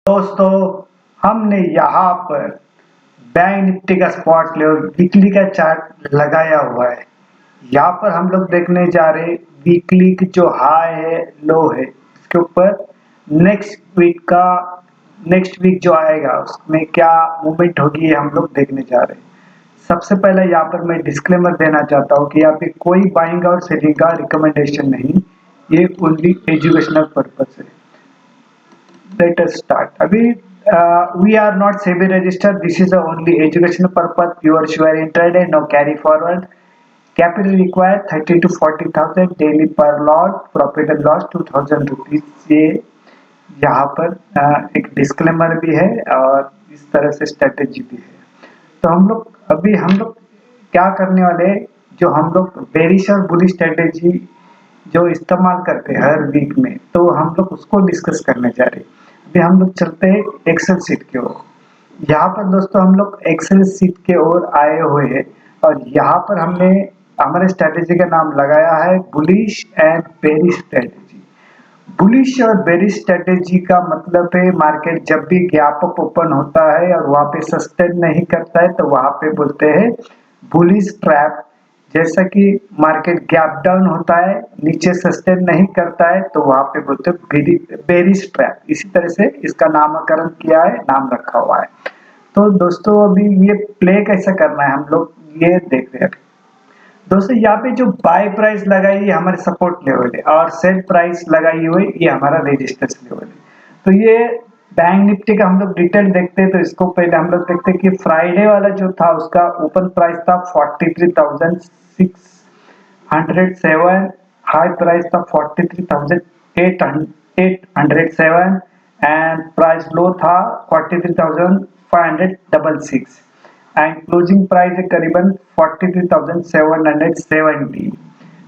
दोस्तों, हमने यहाँ पर बैंक निफ्टी का स्पॉट लेवल वीकली का चार्ट लगाया हुआ है। यहाँ पर हम लोग देखने जा रहे वीकली की जो हाई है, लो है, इसके ऊपर नेक्स्ट वीक जो आएगा उसमें क्या मूवमेंट होगी, ये हम लोग देखने जा रहे हैं। सबसे पहले यहाँ पर मैं डिस्क्लेमर देना चाहता हूँ कि यहाँ पे कोई बाइंग और सेलिंग का रिकमेंडेशन नहीं, ये ओनली एजुकेशनल पर्पस है। Let us start. अभी we are not SEBI registered. This is the only educational purpose. Pure share intraday, no carry forward. Capital required 30 to 40,000 daily per lot. Profit and loss 2,000 rupees. ये यहाँ पर एक disclaimer भी है और इस तरह से स्ट्रेटेजी भी है। तो हम लोग क्या करने वाले, जो हम लोग बेरिश और बुलिश स्ट्रेटेजी जो इस्तेमाल करते हैं हर वीक में, तो हम लोग उसको डिस्कस करने जा रहे हैं। अभी हम लोग चलते हैं एक्सेल सीट की ओर। यहाँ पर दोस्तों हम लोग एक्सेल सीट के ओर आए हुए हैं और यहाँ पर हमने हमारे स्ट्रेटेजी का नाम लगाया है bullish and bearish strategy. Bullish और बेरिश स्ट्रेटेजी का मतलब है मार्केट जब भी गैप अप ओपन होता है और वहां पे सस्टेन नहीं करता है तो वहां पे बोलते हैं बुलिश ट्रैप। जैसा कि मार्केट गैप डाउन होता है, नीचे सस्टेन नहीं करता है तो वहां पे बोलते हैं बेरिश ट्रैप। इसी तरह से इसका नामकरण किया है, नाम रखा हुआ है। तो दोस्तों अभी ये प्ले कैसे करना है हम लोग ये देख रहे हैं। दोस्तों यहाँ पे जो बाय प्राइस लगाई है हमारे सपोर्ट लेवल है और सेल प्राइस लगाई हुई ये हमारा रेजिस्टेंस लेवल है। तो ये बैंक निफ्टी का हम लोग डिटेल देखते हैं। तो इसको पहले हम लोग देखते हैं कि फ्राइडे वाला जो था उसका ओपन प्राइस था 43,607, हाई प्राइस था 43,807 एंड प्राइस लो था 43,566 एंड क्लोजिंग प्राइस है करीबन 43,770।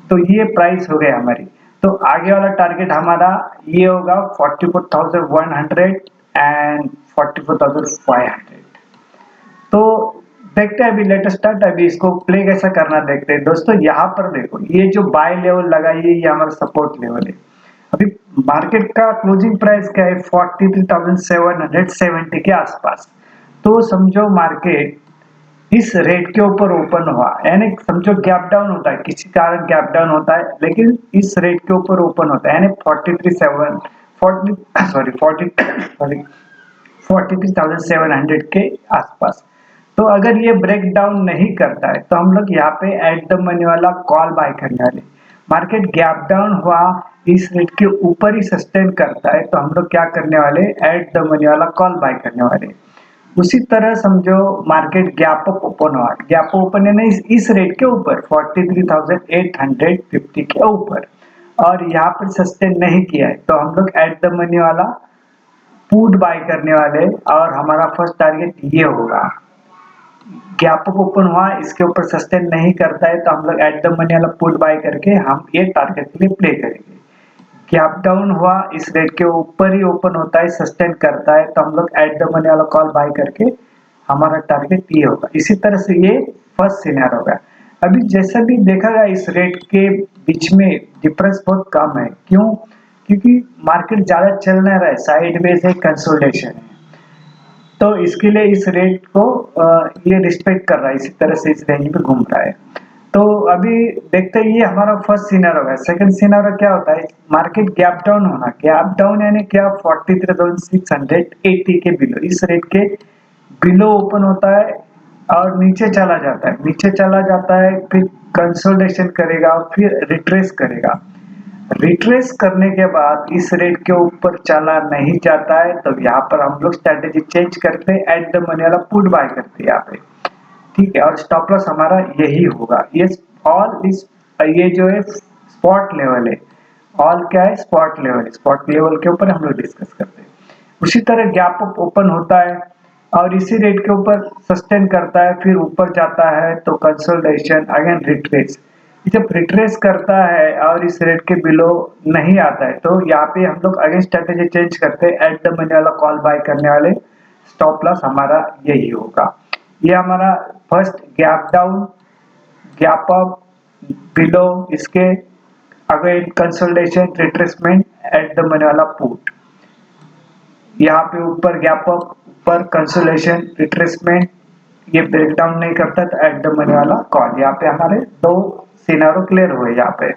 तो ये प्राइस हो गया हमारी। तो आगे वाला टारगेट हमारा ये होगा 44,100 एंड 44,500। तो देखते हैं, अभी लेटेस्ट स्टार्ट, अभी इसको प्ले कैसा करना देखते हैं। दोस्तों यहाँ पर देखो, ये जो बाय लेवल लगाई है ये हमारा सपोर्ट लेवल है। अभी मार्केट का क्लोजिंग प्राइस क्या है 43,770 के आसपास। तो समझो मार्केट इस रेट के ऊपर ओपन हुआ, यानी समझो गैप डाउन होता है, किसी कारण गैप डाउन होता है लेकिन इस रेट के ऊपर ओपन होता है, यानी 43,700 के आसपास। तो अगर ये ब्रेक डाउन नहीं करता है तो हम लोग यहाँ पे एट द मनी वाला कॉल बाय करने वाले। मार्केट गैप डाउन हुआ, इस रेट के ऊपर ही सस्टेन करता है तो हम लोग क्या करने वाले, एट द मनी वाला कॉल बाय करने वाले। उसी तरह समझो मार्केट गैप अप ओपन हुआ, गैप ओपन है ना इस रेट के ऊपर 43,850 के ऊपर और यहाँ पर सस्टेन नहीं किया है तो हम लोग एट द मनी वाला पुट बाय करने वाले और हमारा फर्स्ट टारगेट ये होगा। गैप अप ओपन हुआ, इसके ऊपर सस्टेन नहीं करता है तो हम लोग एट द मनी वाला पुट बाय करके हम ये टारगेट के लिए प्ले करेंगे। गैप डाउन हुआ, इस रेट के ऊपर ही ओपन होता है, सस्टेन करता है तो हम लोग एट द मनी वाला कॉल बाय करके हमारा टारगेट ये होगा। इसी तरह से ये फर्स्ट सिनेरियो होगा। अभी जैसा भी देखा गया इस रेट के बीच में डिफरेंस बहुत कम है। क्यों? क्योंकि मार्केट ज्यादा चल नहीं रहा है, साइडवेज है, कंसोलिडेशन है। तो इसके लिए इस रेट को ये रिस्पेक्ट कर रहा है, इसी तरह से इस रेंज में घूम रहा है। तो अभी देखते हैं, ये हमारा फर्स्ट सिनेरियो है। सेकंड सिनेरियो क्या होता है, मार्केट गैप डाउन होना। गैप डाउन यानी क्या, 43,680 के बिलो, इस रेट के बिलो ओपन होता है और नीचे चला जाता है, नीचे चला जाता है, फिर कंसोलिडेशन करेगा, फिर रिट्रेस करेगा। रिट्रेस करने के बाद इस रेट के ऊपर चला नहीं जाता है तो यहाँ पर हम लोग स्ट्रेटेजी चेंज करते हैं, एट द मनी वाला पुट बाय करते हैं यहाँ पे। ठीक है, और स्टॉप लॉस हमारा यही होगा। ये ऑल इस ये जो है स्पॉट लेवल है, ऑल क्या है, स्पॉट लेवल है। स्पॉट लेवल के ऊपर हम लोग डिस्कस करते हैं। उसी तरह गैप अप ओपन होता है और इसी रेट के ऊपर सस्टेन करता है, फिर ऊपर जाता है तो कंसोलिडेशन, अगेन रिट्रेस। जब रिट्रेस करता है और इस रेट के बिलो नहीं आता है तो यहाँ पे हम लोग अगेन स्ट्रेटेजी चेंज करते हैं, एट द मनी वाला कॉल बाय करने वाले। स्टॉप लॉस हमारा यही होगा। ये हमारा first gap down, gap up, below, इसके again consolidation, retracement, at the money वाला पुट। यहाँ पे ऊपर गैप अप, ऊपर कंसोलेशन, रिट्रेसमेंट, ये ब्रेकडाउन नहीं करता तो एट द मनी वाला कॉल। यहाँ पे हमारे दो सिनारो क्लियर हुए यहाँ पे।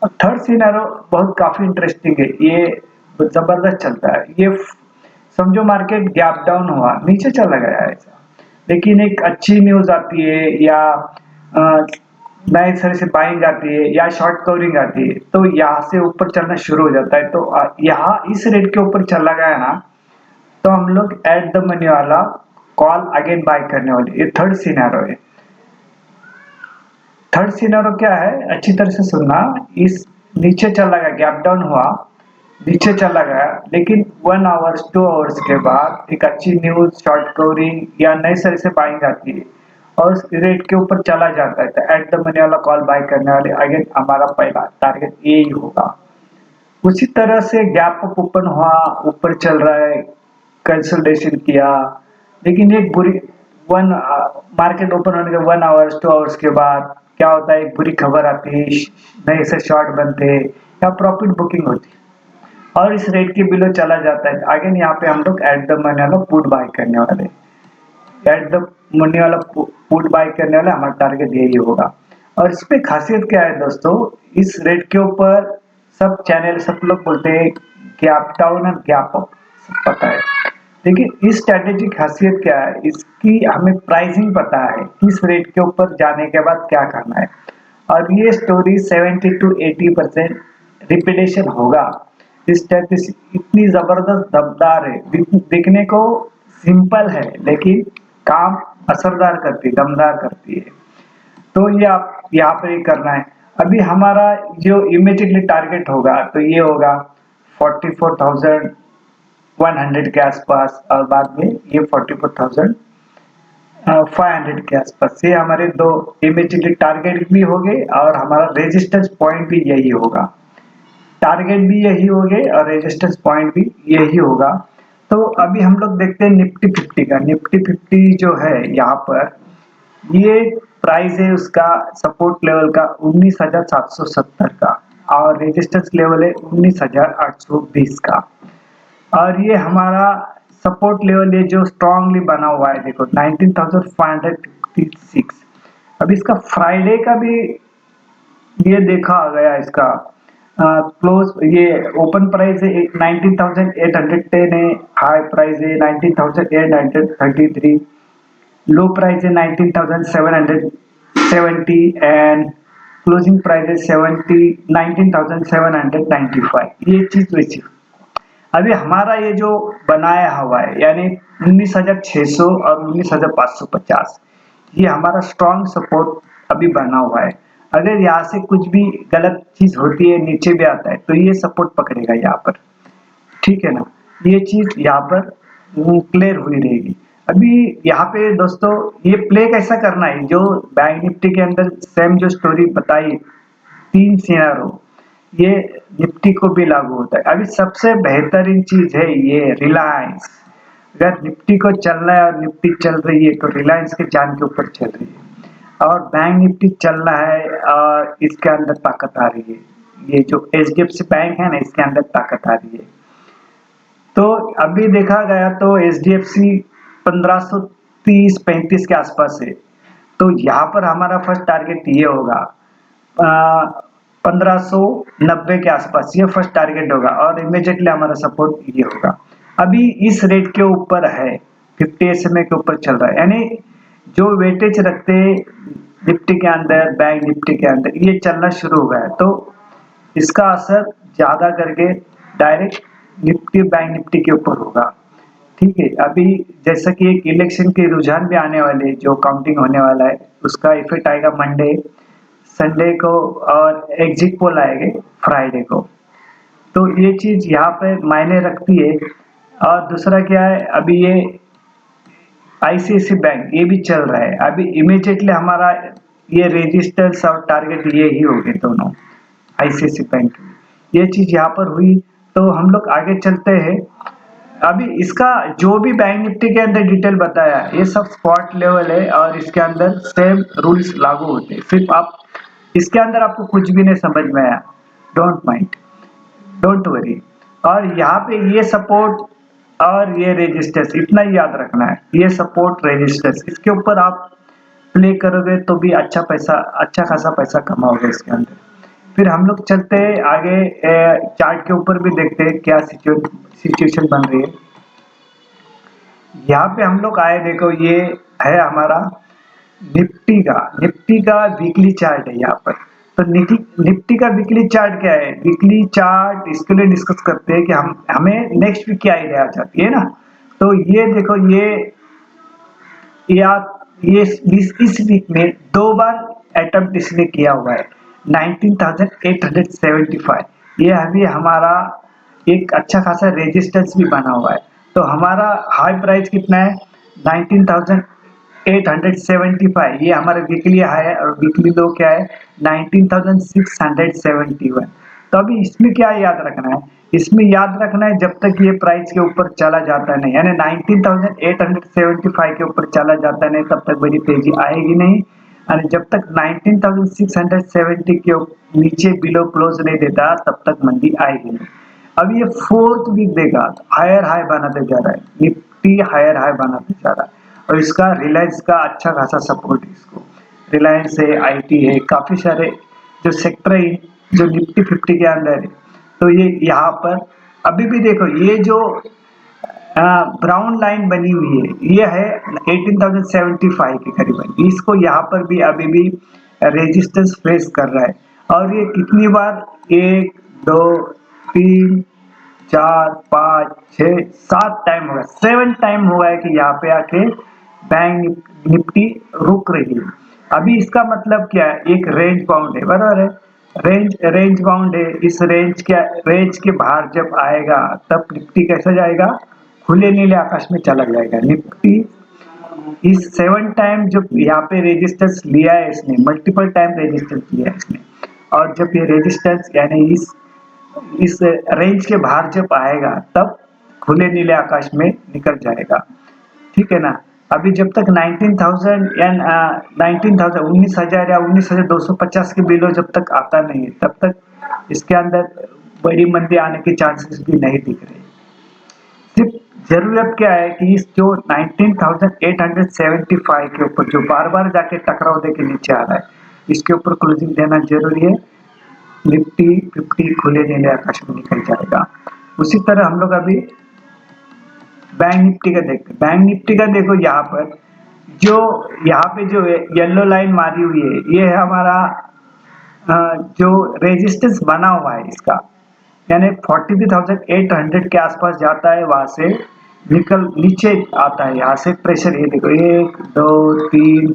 और थर्ड सिनारो बहुत काफी इंटरेस्टिंग है, ये जबरदस्त चलता है। ये समझो मार्केट गैप डाउन हुआ, नीचे चला गया है ऐसा, लेकिन एक अच्छी न्यूज आती है या नए सिरे से बाइंग आती है या शॉर्ट कवरिंग आती है तो यहाँ से ऊपर चलना शुरू हो जाता है। तो यहाँ इस रेट के ऊपर चला गया ना, तो हम लोग एट द मनी वाला कॉल अगेन बाय करने वाले। ये थर्ड सिनेरियो है। थर्ड सिनेरियो क्या है, अच्छी तरह से सुनना। इस नीचे चला गया, गैप डाउन हुआ, नीचे चला गया, लेकिन 1 आवर्स 2 आवर्स के बाद एक अच्छी न्यूज, शॉर्ट कवरिंग या नए सिरे से बाइंग आती है और उस रेट के ऊपर चला जाता है तो एट द मनी वाला कॉल बाय करने वाले अगेन हमारा पहला टारगेट यही होगा। उसी तरह से गैप अप ओपन हुआ, ऊपर चल रहा है, कंसोलिडेशन किया, लेकिन एक बुरी वन मार्केट ओपन होने के 1 आवर्स 2 आवर्स के बाद क्या होता है, एक बुरी खबर आती है, नए से शॉर्ट बनते हैं या प्रॉफिट बुकिंग होती है और इस रेट के बिलो चला जाता है। अगेन यहाँ पे हम लोग एट द मनी वाला पुट बाय करने वाले, एट द मनी वाला पुट बाय करने वाला हमारा टारगेट यही होगा। और इस पे खासियत क्या है दोस्तों, इस रेट के ऊपर सब चैनल सब लोग बोलते हैं गैप डाउन और गैप अप, सब पता है, लेकिन इस स्ट्रेटेजी की खासियत क्या है, इसकी हमें प्राइसिंग पता है, किस रेट के ऊपर जाने के बाद क्या करना है। और ये स्टोरी 70 to 80% रिपीटेशन होगा। इस स्ट्रेटेजी इतनी जबरदस्त दमदार है, दिखने को सिंपल है लेकिन काम असरदार करती है, दमदार करती है। तो ये आप यहाँ पे करना है। अभी हमारा जो इमीडिएटली टारगेट होगा तो ये होगा 44,100 के आसपास और बाद में ये 44,500 के आसपास। ये हमारे दो इमीडिएटली टारगेट भी हो गए और हमारा रेजिस्टेंस पॉइंट भी यही होगा। टारगेट भी यही हो गए और रेजिस्टेंस पॉइंट भी यही होगा। तो अभी हम लोग देखते हैं निफ्टी 50 का। निफ्टी 50 जो है यहाँ पर, ये प्राइस है उसका सपोर्ट लेवल का 19,770 का और रेजिस्टेंस लेवल है 19,820 का। और ये हमारा सपोर्ट लेवल है जो स्ट्रांगली बना हुआ है, देखो 19,556। अब इसका फ्राइडे का भी ये देखा गया, इसका क्लोज ये ओपन प्राइस है 19,810 है, हाई प्राइस है 19,833, लो प्राइस है 19,770 एंड क्लोजिंग प्राइस है 19,795। ये चीज वैसी अभी हमारा ये जो बनाया हुआ है यानी 19,600 और 19,550, ये हमारा स्ट्रॉन्ग सपोर्ट अभी बना हुआ है। अगर यहाँ से कुछ भी गलत चीज होती है, नीचे भी आता है तो ये सपोर्ट पकड़ेगा यहाँ पर, ठीक है ना। ये चीज यहाँ पर क्लियर हुई रहेगी। अभी यहाँ पे दोस्तों ये प्ले कैसा करना है, जो बैंक निफ्टी के अंदर सेम जो स्टोरी बताई, 3 सिनेरियो, ये निफ्टी को भी लागू होता है। अभी सबसे बेहतरीन चीज है ये रिलायंस। अगर निफ्टी को चलना है और निफ्टी चल रही है तो रिलायंस के जान के ऊपर चल रही है और बैंक निफ्टी चलना है और इसके अंदर ताकत आ रही है। ये जो एचडीएफसी बैंक है ना, इसके अंदर ताकत आ रही है। तो अभी देखा गया तो एचडीएफसी 1530-35 के आसपास है, तो यहाँ पर हमारा फर्स्ट टारगेट ये होगा 1590 के आसपास, ये फर्स्ट टारगेट होगा और इमीडिएटली हमारा सपोर्ट ये होगा। अभी इस रेट के ऊपर है, 50 SMA के ऊपर चल रहा है, यानी जो वेटेज रखते निफ्टी के अंदर, बैंक निफ्टी के अंदर, ये चलना शुरू हो गया है। तो इसका असर ज्यादा करके डायरेक्ट निफ्टी बैंक निफ्टी के ऊपर होगा, ठीक है। अभी जैसा कि एक इलेक्शन के रुझान भी आने वाले, जो काउंटिंग होने वाला है, उसका इफेक्ट आएगा मंडे, संडे को और एग्जिट पोल आएंगे फ्राइडे को। तो ये चीज यहाँ पे मायने रखती है। और दूसरा क्या है, अभी ये आईसीआईसी बैंक ये भी चल रहा है। अभी इमीडिएटली हमारा ये रेजिस्टेंस और टारगेट ये ही हो गए दोनों, आईसीआईसी बैंक। ये चीज यहाँ पर हुई तो हम लोग आगे चलते हैं। अभी इसका जो भी बैंक निफ्टी के अंदर डिटेल बताया, ये सब स्पॉट लेवल है और इसके अंदर सेम रूल्स लागू होते हैं। सिर्फ आप इसके अंदर आपको कुछ भी नहीं समझ में आया, डोंट माइंड, डोंट वरी। और यहाँ पे ये सपोर्ट और ये रेजिस्टेंस, इतना ही याद रखना है, ये सपोर्ट रेजिस्टेंस, इसके ऊपर आप प्ले करोगे तो भी अच्छा पैसा, अच्छा खासा पैसा कमाओगे इसके अंदर। फिर हम लोग चलते हैं आगे, चार्ट के ऊपर भी देखते हैं क्या सिचुएशन बन रही है। यहाँ पे हम लोग आए, देखो ये है हमारा निफ्टी का वीकली चार्ट है यहाँ पर। तो निफ्टी का वीकली चार्ट क्या है, वीकली चार्ट इसके लिए डिस्कस करते हैं कि हम हमें नेक्स्ट वीक क्या आइडिया आ जाती है ना। तो ये देखो, या ये इस वीक में दो बार अटेम्प्ट इसने किया हुआ है, 19,875। ये अभी हमारा एक अच्छा खासा रेजिस्टेंस भी बना हुआ है। तो हमारा हाई प्राइस कितना है, 19,875, ये हमारा वीकली हाई है, और वीकली लो क्या है, 19,671। तो अभी इसमें क्या याद रखना है, इसमें याद रखना है जब तक ये प्राइस के ऊपर चला जाता नहीं, यानी 19,875 के ऊपर चला जाता नहीं, तब तक बड़ी तेजी आएगी नहीं। और जब तक 19,670 के नीचे बिलो क्लोज नहीं देता, तब तक मंदी आएगी नहीं। अब ये फोर्थ वीक देगा, हायर हाई बनाते जा रहा है, निफ्टी हायर हाई बनाते जा रहा है। और इसका रिलायंस का अच्छा खासा सपोर्ट है इसको, रिलायंस है, आईटी है, काफी सारे जो सेक्टर है जो निफ्टी 50 के अंदर है। तो ये यहाँ पर अभी भी देखो, ये जो ब्राउन लाइन बनी हुई है, ये है 18,075 के करीबन, इसको यहाँ पर भी अभी भी रेजिस्टेंस फेस कर रहा है। और ये कितनी बार, 1 2 3 4 5 6 7 टाइम होगा, 7 टाइम हुआ है कि यहाँ पे आके बैंक निफ्टी रुक रही है। अभी इसका मतलब क्या है, एक रेंज बाउंड है, बराबर है, रेंज बाउंड है। इस रेंज के बाहर जब आएगा, तब निफ्टी कैसा जाएगा, खुले नीले आकाश में चला जाएगा निफ्टी। इस 7 टाइम जब यहाँ पे रेजिस्टेंस लिया है इसने, मल्टीपल टाइम रेजिस्टेंस लिया है इसने, और जब ये रेजिस्टेंस यानी इस रेंज के बाहर जब आएगा, तब खुले नीले आकाश में निकल जाएगा, ठीक है ना। अभी जब तक 19,000 या 19,000 19,000 या 19,250 के बिलो जब तक आता नहीं है, तब तक इसके अंदर बड़ी मंदी आने के चांसेस भी नहीं दिख रहे। सिर्फ जरूरत क्या है कि इस जो 19,875 के ऊपर जो बार बार जाके टकराव दे के नीचे आ रहा है, इसके ऊपर क्लोजिंग देना जरूरी है। निफ्टी 50 खुले नीले आकाश में निकल जाएगा। उसी तरह हम लोग अभी बैंक निफ्टी का देखते हैं। बैंक निफ्टी का देखो, यहाँ पर जो यहाँ पे जो येलो लाइन मारी हुई है, ये है हमारा जो रेजिस्टेंस बना हुआ है इसका, यानी 43,800 के आसपास जाता है, वहां से निकल नीचे आता है, यहाँ से प्रेशर, ये देखो 1 2 3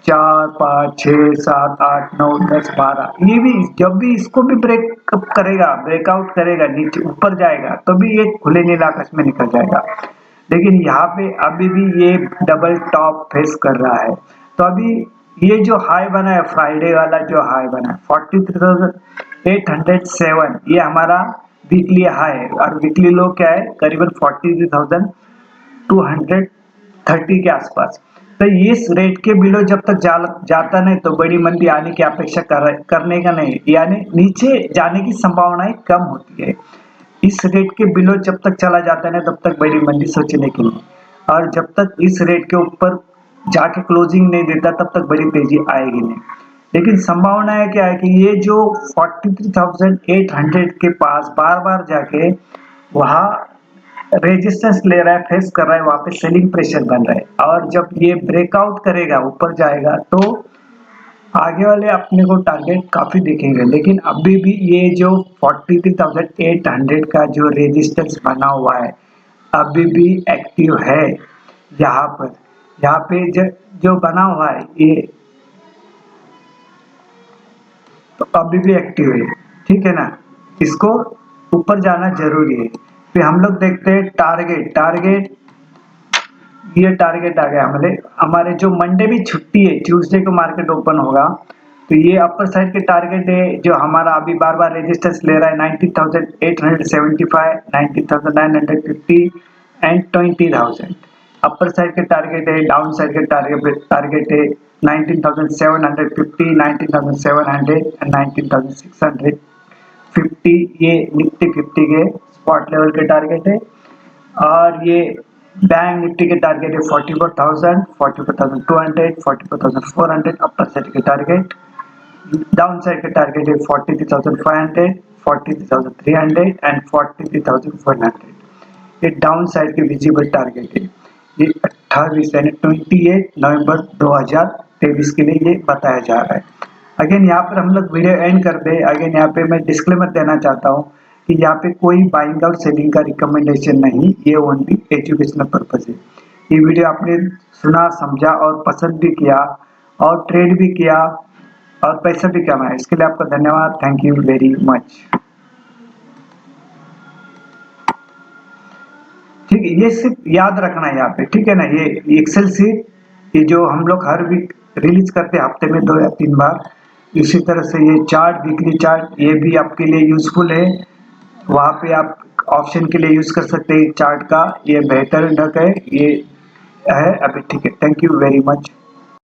4 5 6 7 8 9 10 12, ये भी जब भी इसको भी ब्रेकअप करेगा, ब्रेकआउट करेगा, नीचे ऊपर जाएगा, तो भी ये खुले नीले आकाश में निकल जाएगा। लेकिन यहाँ पे अभी भी ये डबल टॉप फेस कर रहा है। तो अभी ये जो हाई बना है, फ्राइडे वाला जो हाई बना है 43,807, ये हमारा वीकली हाई है, और वीकली लो क्या है, करीबन 43,230 के आसपास। तो इस रेट के बिलो जब तक जाता नहीं, तो बड़ी मंदी आने की अपेक्षा करने का नहीं, यानी नीचे जाने की संभावनाएं कम होती है। इस रेट के बिलो जब तक चला जाता है, तब तक बड़ी मंदी सोचने की नहीं, और जब तक इस रेट के ऊपर जाके क्लोजिंग नहीं देता, तब तक बड़ी तेजी आएगी नहीं। लेकिन संभावना है क्या है कि ये जो 43,800 के पास बार बार जाके वहां रेजिस्टेंस ले रहा है, फेस कर रहा है, वहां पे सेलिंग प्रेशर बन रहा है, और जब ये ब्रेकआउट करेगा, ऊपर जाएगा, तो आगे वाले अपने को टारगेट काफी दिखेंगे। लेकिन अभी भी ये जो 43,800 का जो रेजिस्टेंस बना हुआ है, अभी भी एक्टिव है। यहाँ पे जो बना हुआ है ये, तो अभी भी एक्टिव है, ठीक है ना। इसको ऊपर जाना जरूरी है। फिर हम लोग देखते हैं टारगेट, ये टारगेट आ गया हमारे जो मंडे भी छुट्टी है, ट्यूसडे को मार्केट ओपन होगा, तो ये अपर साइड के टारगेट है, जो हमारा अभी बार बार रेजिस्टेंस ले रहा है, 19,875, 19,950 एंड 20,000 अपर साइड के टारगेट है। डाउन साइड के टारगेट है 19,750, 19,700 एंड 19,650, ये निफ्टी 50 के स्पॉट लेवल के टारगेट है। और ये बैंक निफ्टी के टारगेट है 44,000, 44,200, 44,400 अपर साइड के टारगेट। डाउन साइड के टारगेट है 43,500, 43,300 एंड 43,100। ये डाउन साइड के विजिबल टारगेट है। ये 28 यानी 28 नवंबर 2023 के लिए ये बताया जा रहा है। अगेन यहाँ पर हम लोग वीडियो एंड कर दे। अगेन यहाँ पे मैं डिस्क्लेमर देना चाहता हूँ कि यहाँ पे कोई बाइंग और सेलिंग का रिकमेंडेशन नहीं, ये ओनली एजुकेशनल पर्पज है। ये वीडियो आपने सुना, समझा और पसंद भी किया और ट्रेड भी किया और पैसा भी कमाया, इसके लिए आपका धन्यवाद। Thank you very much. ठीक है, ये सिर्फ याद रखना है यहाँ पे, ठीक है ना। ये एक्सेल सीट ये जो हम लोग हर वीक रिलीज करते हैं, हफ्ते में 2 या 3 बार। इसी तरह से ये चार्ट, वीकली चार्ट, ये भी आपके लिए यूजफुल है। वहाँ पे आप ऑप्शन के लिए यूज कर सकते हैं चार्ट का। ये बेहतर ढंग है, ये है अभी। ठीक है, थैंक यू वेरी मच।